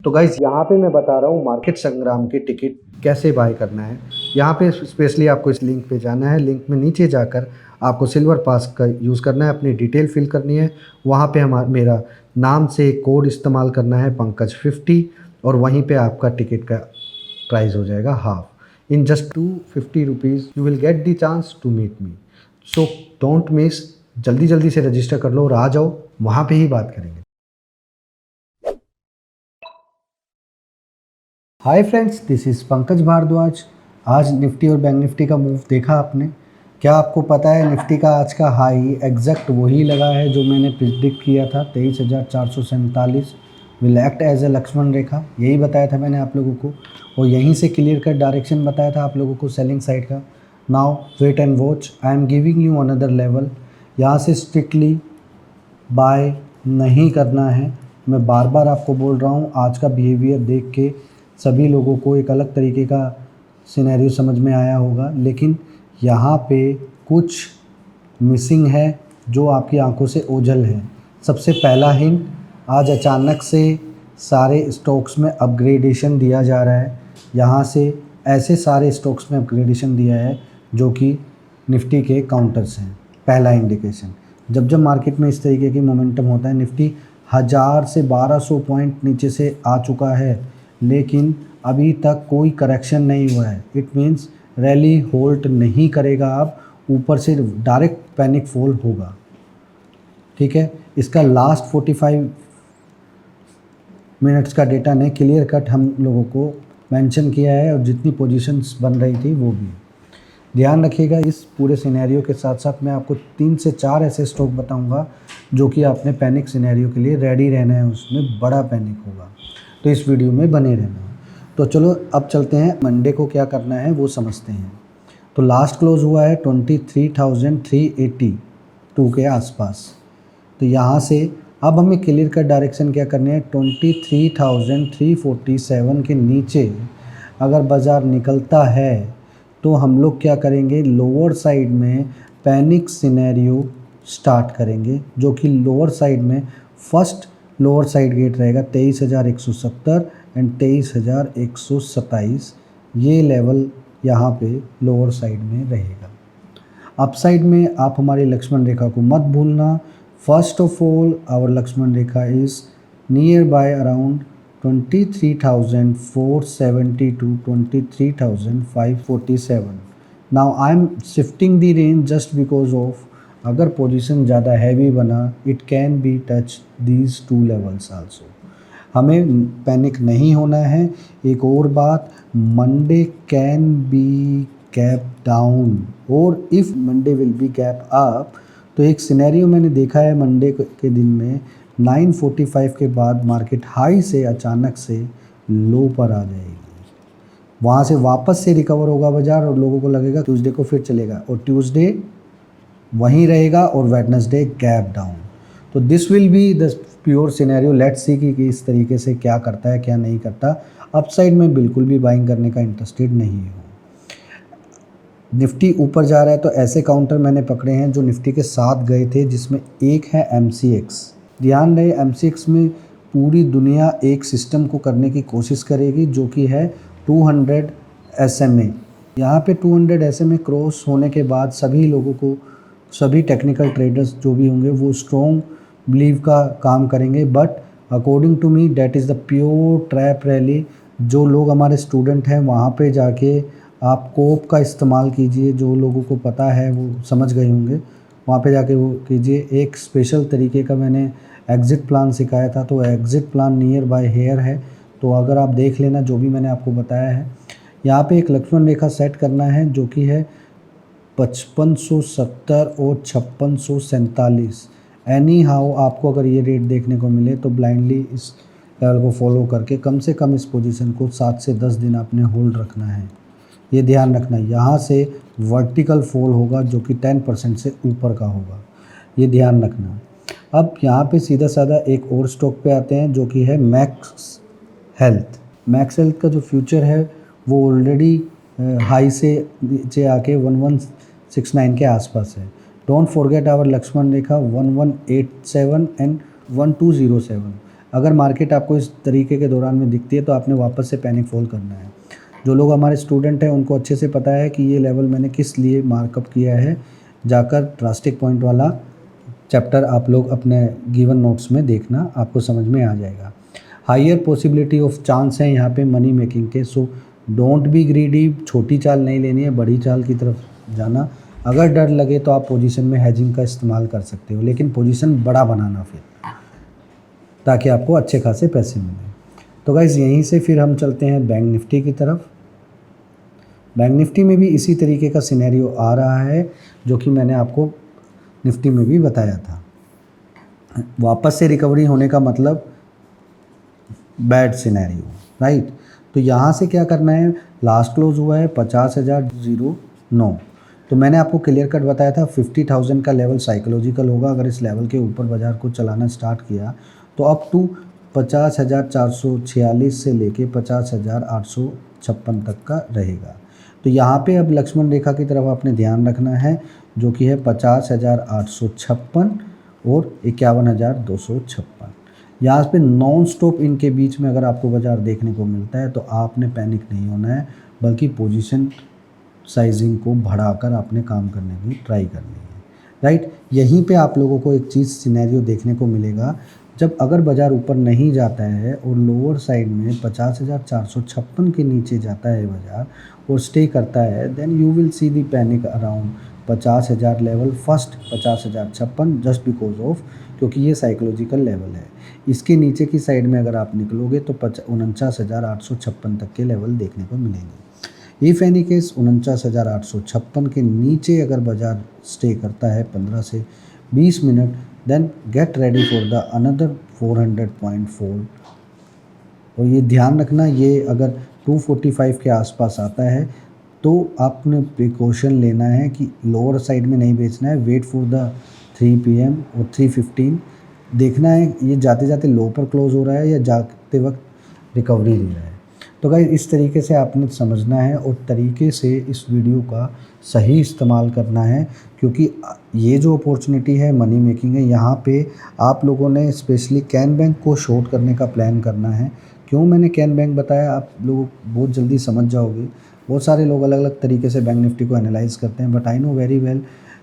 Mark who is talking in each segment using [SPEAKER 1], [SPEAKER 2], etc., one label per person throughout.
[SPEAKER 1] तो गाइस यहाँ पे मैं बता रहा हूँ मार्केट संग्राम की टिकट कैसे बाय करना है। यहाँ पे स्पेशली आपको इस लिंक पे जाना है। लिंक में नीचे जाकर आपको सिल्वर पास का यूज़ करना है, अपनी डिटेल फिल करनी है। वहाँ पे मेरा नाम से एक कोड इस्तेमाल करना है पंकज 50, और वहीं पे आपका टिकट का प्राइस हो जाएगा half. In just 250 rupees you will get the chance to meet me. So don't miss, जल्दी जल्दी से रजिस्टर कर लो और आ जाओ, वहाँ पे ही बात करेंगे। Hi friends, this is Pankaj Bhardwaj. आज निफ्टी और बैंक निफ्टी का मूव देखा आपने? क्या आपको पता है निफ्टी का आज का हाई एग्जैक्ट वही लगा है जो मैंने प्रिडिक्ट किया था, 23,447 will act as a Lakshman Rekha. यही बताया था मैंने आप लोगों को, और यहीं से क्लियर कट डायरेक्शन बताया था आप लोगों को सेलिंग साइड का। Now wait and watch, I am giving you another level. यहाँ से स्ट्रिक्टली बाय नहीं करना है। मैं बार बार आपको बोल रहा हूँ, आज का बिहेवियर देख के सभी लोगों को एक अलग तरीके का सिनेरियो समझ में आया होगा, लेकिन यहाँ पे कुछ मिसिंग है जो आपकी आंखों से ओझल है। सबसे पहला हिंट, आज अचानक से सारे स्टॉक्स में अपग्रेडेशन दिया जा रहा है। यहाँ से ऐसे सारे स्टॉक्स में अपग्रेडेशन दिया है जो कि निफ्टी के काउंटर्स हैं। पहला इंडिकेशन, जब जब मार्केट में इस तरीके की मोमेंटम होता है, निफ्टी 1000 से 1200 पॉइंट नीचे से आ चुका है, लेकिन अभी तक कोई करेक्शन नहीं हुआ है। इट मीन्स रैली होल्ड नहीं करेगा, अब ऊपर से डायरेक्ट पैनिक फॉल होगा। ठीक है, इसका लास्ट 45 मिनट्स का डेटा ने क्लियर कट हम लोगों को मेंशन किया है, और जितनी पोजीशंस बन रही थी वो भी। ध्यान रखिएगा, इस पूरे सिनेरियो के साथ साथ मैं आपको 3 से 4 ऐसे स्टॉक बताऊंगा जो कि आपने पैनिक सिनेरियो के लिए रेडी रहना है, उसमें बड़ा पैनिक होगा, तो इस वीडियो में बने रहना। तो चलो अब चलते हैं, मंडे को क्या करना है वो समझते हैं। तो लास्ट क्लोज हुआ है 23,382 के आसपास। तो यहाँ से अब हमें क्लियर कट डायरेक्शन क्या करनी है, 23,347 के नीचे अगर बाज़ार निकलता है तो हम लोग क्या करेंगे, लोअर साइड में पैनिक सिनेरियो स्टार्ट करेंगे, जो कि लोअर साइड में फर्स्ट लोअर साइड गेट रहेगा 23,170 एंड 23,127। ये लेवल यहाँ पे लोअर साइड में रहेगा। अप साइड में आप हमारी लक्ष्मण रेखा को मत भूलना। First of all our Lakshman rekha is nearby around 23,470 to 23,547. Now I am shifting the range just because of, अगर पोजीशन ज़्यादा हैवी बना, it can be touch these 2 levels also. हमें पैनिक नहीं होना है। एक और बात, Monday can be gap down, और if Monday will be gap up, तो एक सिनेरियो मैंने देखा है मंडे के दिन में 9:45 के बाद मार्केट हाई से अचानक से लो पर आ जाएगी, वहाँ से वापस से रिकवर होगा बाज़ार, और लोगों को लगेगा ट्यूसडे को फिर चलेगा, और ट्यूसडे वहीं रहेगा, और वेडनेसडे गैप डाउन। तो this will be the pure scenario. Let's see कि इस तरीके से क्या करता है क्या नहीं करता। अपसाइड में बिल्कुल भी बाइंग करने का इंटरेस्टेड नहीं हूँ। निफ्टी ऊपर जा रहा है तो ऐसे काउंटर मैंने पकड़े हैं जो निफ्टी के साथ गए थे, जिसमें एक है MCX। ध्यान रहे, MCX में पूरी दुनिया एक सिस्टम को करने की कोशिश करेगी जो कि है 200 SMA। यहाँ पे 200 SMA क्रॉस होने के बाद सभी लोगों को, सभी टेक्निकल ट्रेडर्स जो भी होंगे वो स्ट्रॉन्ग बिलीव का काम करेंगे, but according to me that is the pure trap rally. जो लोग हमारे स्टूडेंट हैं वहाँ पे जाके आप कोप का इस्तेमाल कीजिए, जो लोगों को पता है वो समझ गए होंगे, वहाँ पे जाके वो कीजिए। एक स्पेशल तरीके का मैंने एग्ज़िट प्लान सिखाया था, तो exit plan nearby here है, तो अगर आप देख लेना जो भी मैंने आपको बताया है। यहाँ पे एक लक्ष्मण रेखा सेट करना है जो कि है 5570 और 5647। एनी हाउ आपको अगर ये रेट देखने को मिले तो ब्लाइंडली इस लेवल को फॉलो करके कम से कम इस पोजीशन को 7 से 10 दिन आपने होल्ड रखना है। ये ध्यान रखना, यहाँ से वर्टिकल फॉल होगा जो कि 10% से ऊपर का होगा, ये ध्यान रखना। अब यहाँ पे सीधा साधा एक और स्टॉक पे आते हैं जो कि है मैक्स हेल्थ। मैक्स हेल्थ का जो फ्यूचर है वो ऑलरेडी हाई से नीचे आके 1169 के आसपास है। Don't forget our Lakshman rekha 1187 and 1207। अगर मार्केट आपको इस तरीके के दौरान में दिखती है तो आपने वापस से पैनिक फॉल करना है। जो लोग हमारे स्टूडेंट हैं उनको अच्छे से पता है कि ये लेवल मैंने किस लिए मार्कअप किया है, जाकर ड्रास्टिक पॉइंट वाला चैप्टर आप लोग अपने गिवन नोट्स में देखना, आपको समझ में आ जाएगा। हायर पॉसिबिलिटी ऑफ चांस है यहाँ पे मनी मेकिंग के, सो डोंट बी ग्रीडी, छोटी चाल नहीं लेनी है, बड़ी चाल की तरफ जाना। अगर डर लगे तो आप पोजीशन में हेजिंग का इस्तेमाल कर सकते हो, लेकिन पोजीशन बड़ा बनाना फिर, ताकि आपको अच्छे खासे पैसे मिलें। तो गाइस यहीं से फिर हम चलते हैं बैंक निफ्टी की तरफ। बैंक निफ्टी में भी इसी तरीके का सिनेरियो आ रहा है जो कि मैंने आपको निफ्टी में भी बताया था। वापस से रिकवरी होने का मतलब बैड सिनेरियो, राइट। तो यहाँ से क्या करना है, लास्ट क्लोज हुआ है 50,009, तो मैंने आपको क्लियर कट बताया था 50,000 का लेवल साइकोलॉजिकल होगा। अगर इस लेवल के ऊपर बाज़ार को चलाना स्टार्ट किया तो अप टू 50,446 से लेके 50,856 तक का रहेगा। तो यहाँ पे अब लक्ष्मण रेखा की तरफ आपने ध्यान रखना है, जो कि है 50,856 और 51,256। यहाँ पे नॉन स्टॉप इनके बीच में अगर आपको बाज़ार देखने को मिलता है तो आपने पैनिक नहीं होना है, बल्कि पोजीशन साइजिंग को बढ़ाकर आपने काम करने की ट्राई करनी है, राइट। यहीं पे आप लोगों को एक चीज़ सिनेरियो देखने को मिलेगा, जब अगर बाज़ार ऊपर नहीं जाता है और लोअर साइड में 50,456 के नीचे जाता है बाज़ार और स्टे करता है, then you will see the panic around 50,000 level, first 50,056 just because of, क्योंकि ये साइकोलॉजिकल लेवल है। इसके नीचे की साइड में अगर आप निकलोगे तो 49,856 तक के लेवल देखने को मिलेंगे। इफ़ एनी केस 49,856 के नीचे अगर बाज़ार स्टे करता है 15 से 20 minute, then get ready for the another 400 point fall. और ये ध्यान रखना, ये अगर 245 के आसपास आता है तो आपने प्रिकॉशन लेना है कि लोअर साइड में नहीं बेचना है, वेट फॉर द 3 PM और 3:15 देखना है ये जाते जाते लो पर क्लोज हो रहा है या जाते वक्त रिकवरी ले रहा है। तो गाइस इस तरीके से आपने समझना है और तरीके से इस वीडियो का सही इस्तेमाल करना है, क्योंकि ये जो अपॉर्चुनिटी है मनी मेकिंग है, यहाँ पे आप लोगों ने स्पेशली कैन बैंक को शॉर्ट करने का प्लान करना है। क्यों मैंने कैन बैंक बताया, आप लोग बहुत जल्दी समझ जाओगे। बहुत सारे लोग अलग अलग तरीके से बैंक निफ्टी को एनालाइज करते हैं, but I know very well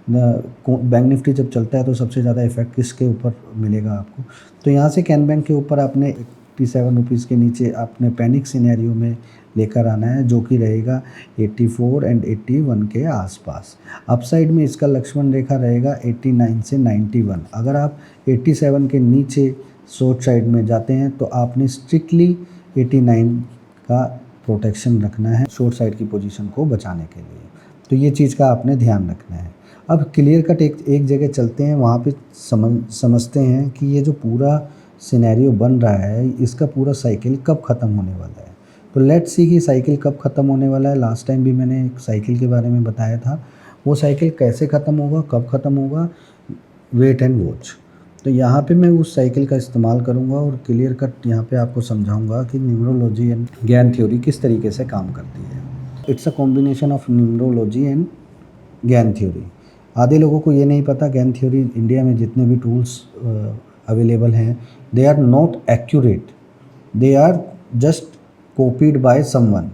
[SPEAKER 1] bank Nifty जब चलता है तो सबसे ज़्यादा इफेक्ट किसके ऊपर मिलेगा आपको। तो यहाँ से कैन बैंक के ऊपर आपने 87 रुपीज़ के नीचे आपने पैनिक सिनेरियो में लेकर आना है, जो कि रहेगा 84 एंड 81 के आसपास। अपसाइड में इसका लक्ष्मण रेखा रहेगा 89 से 91। अगर आप 87 के नीचे शॉर्ट साइड में जाते हैं तो आपने स्ट्रिक्टली 89 का प्रोटेक्शन रखना है शॉर्ट साइड की पोजीशन को बचाने के लिए। तो ये चीज़ का आपने ध्यान रखना है। अब क्लियर कट एक जगह चलते हैं, वहाँ पे समझते हैं कि ये जो पूरा सिनेरियो बन रहा है इसका पूरा साइकिल कब ख़त्म होने वाला है। तो लेट्स सी कि साइकिल कब ख़त्म होने वाला है। लास्ट टाइम भी मैंने एक साइकिल के बारे में बताया था, वो साइकिल कैसे ख़त्म होगा, कब ख़त्म होगा, वेट एंड वॉच। तो यहाँ पे मैं उस साइकिल का इस्तेमाल करूँगा और क्लियर कट यहाँ पे आपको समझाऊँगा कि न्यूमरोलॉजी एंड ज्ञान थ्योरी किस तरीके से काम करती है। It's a combination of numerology and ज्ञान थ्योरी। आधे लोगों को ये नहीं पता, ज्ञान थ्योरी इंडिया में जितने भी टूल्स अवेलेबल हैं, they are not accurate, they are just copied by someone.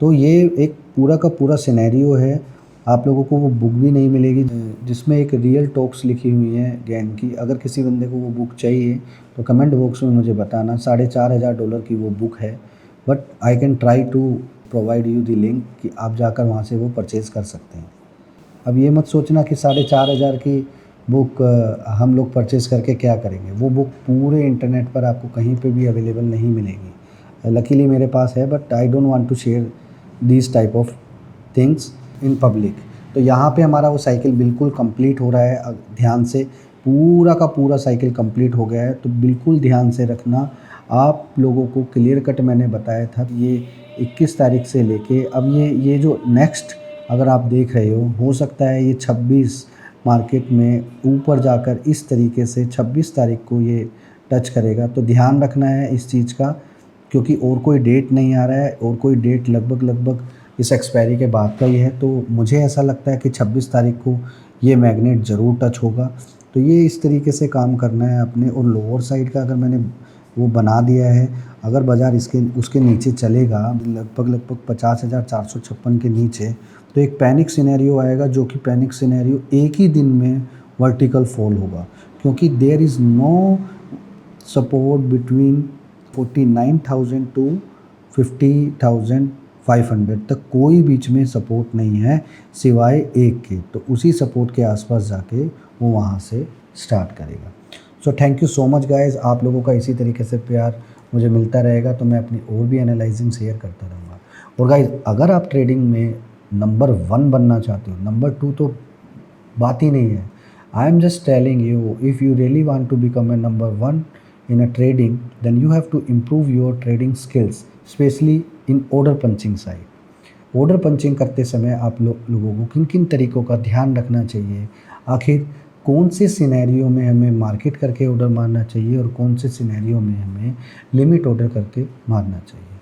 [SPEAKER 1] तो ये एक पूरा का पूरा सिनेरियो है, आप लोगों को वो बुक भी नहीं मिलेगी जिसमें एक रियल टॉक्स लिखी हुई है ज्ञान की। अगर किसी बंदे को वो बुक चाहिए तो कमेंट बॉक्स में मुझे बताना। $4,500 की वो बुक है, but I can try to provide you the link कि आप जाकर वहाँ से वो परचेज़ कर सकते हैं। अब ये मत सोचना कि 4,500 की बुक हम लोग परचेज़ करके क्या करेंगे। वो बुक पूरे इंटरनेट पर आपको कहीं पे भी अवेलेबल नहीं मिलेगी। लकीली मेरे पास है, but I don't want to share this type of things in public. तो यहाँ पे हमारा वो साइकिल बिल्कुल कंप्लीट हो रहा है। ध्यान से पूरा का पूरा साइकिल कंप्लीट हो गया है, तो बिल्कुल ध्यान से रखना। आप लोगों को क्लियर कट मैंने बताया था, ये 21 तारीख से लेके अब ये जो नेक्स्ट अगर आप देख रहे हो सकता है ये 26 मार्केट में ऊपर जाकर इस तरीके से 26 तारीख को ये टच करेगा। तो ध्यान रखना है इस चीज़ का, क्योंकि और कोई डेट नहीं आ रहा है, और कोई डेट लगभग इस एक्सपायरी के बाद का ही है। तो मुझे ऐसा लगता है कि 26 तारीख को ये मैग्नेट ज़रूर टच होगा। तो ये इस तरीके से काम करना है अपने। और लोअर साइड का अगर मैंने वो बना दिया है। अगर बाज़ार उसके नीचे चलेगा लगभग 50,456 के नीचे, तो एक पैनिक सिनेरियो आएगा, जो कि पैनिक सिनेरियो एक ही दिन में वर्टिकल फॉल होगा, क्योंकि there is no support between 49,000 to 50,500 तक कोई बीच में सपोर्ट नहीं है सिवाय एक के। तो उसी सपोर्ट के आसपास जाके वो वहाँ से स्टार्ट करेगा। So thank you so much guys. आप लोगों का इसी तरीके से प्यार मुझे मिलता रहेगा तो मैं अपनी और भी एनालाइजिंग शेयर करता रहूँगा। और गाइज़, अगर आप ट्रेडिंग में नंबर 1 बनना चाहते हो, नंबर 2 तो बात ही नहीं है। I am just telling you, if you really want to become a number 1 in a trading, then you have to improve your trading skills, especially in order punching side. Order punching करते समय आप लोगों को किन किन तरीक़ों का ध्यान रखना चाहिए, आखिर कौन से सिनेरियो में हमें मार्केट करके ऑर्डर मारना चाहिए और कौन से सिनेरियो में हमें लिमिट ऑर्डर करके मारना चाहिए,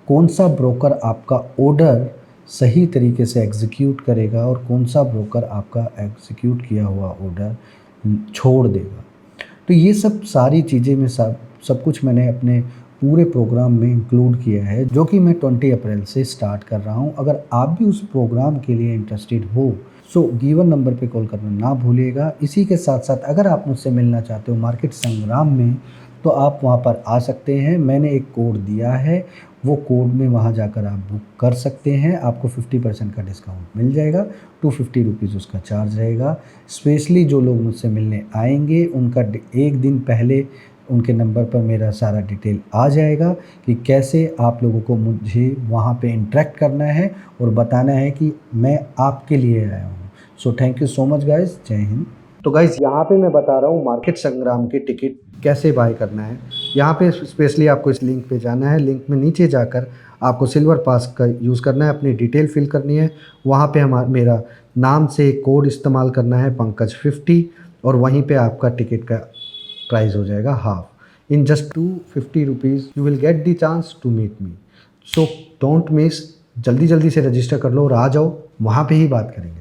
[SPEAKER 1] कौन सा ब्रोकर आपका ऑर्डर सही तरीके से एग्जीक्यूट करेगा और कौन सा ब्रोकर आपका एग्जीक्यूट किया हुआ ऑर्डर छोड़ देगा। तो ये सब सारी चीज़ें में सब कुछ मैंने अपने पूरे प्रोग्राम में इंक्लूड किया है, जो कि मैं 20 अप्रैल से स्टार्ट कर रहा हूँ। अगर आप भी उस प्रोग्राम के लिए इंटरेस्टेड हो सो गिवन नंबर पे कॉल करना ना भूलिएगा। इसी के साथ साथ अगर आप मुझसे मिलना चाहते हो मार्केट संग्राम में, तो आप वहाँ पर आ सकते हैं। मैंने एक कोड दिया है, वो कोड में वहाँ जाकर आप बुक कर सकते हैं। आपको 50% का डिस्काउंट मिल जाएगा। 250 रुपीज़ उसका चार्ज रहेगा। स्पेशली जो लोग मुझसे मिलने आएंगे उनका एक दिन पहले उनके नंबर पर मेरा सारा डिटेल आ जाएगा कि कैसे आप लोगों को मुझे वहाँ पे इंटरेक्ट करना है और बताना है कि मैं आपके लिए आया हूँ। So thank you so much guys, जय हिंद। तो गाइज़, यहाँ पे मैं बता रहा हूँ मार्केट संग्राम की टिकट कैसे बाय करना है। यहाँ पे स्पेशली आपको इस लिंक पे जाना है। लिंक में नीचे जाकर आपको सिल्वर पास का यूज़ करना है, अपनी डिटेल फिल करनी है। वहाँ पे मेरा नाम से कोड इस्तेमाल करना है पंकज 50, और वहीं पे आपका टिकट का प्राइस हो जाएगा half. In just 250 rupees you will get the chance to meet me. So don't miss, जल्दी से रजिस्टर कर लो और आ जाओ, वहाँ पे ही बात करेंगे।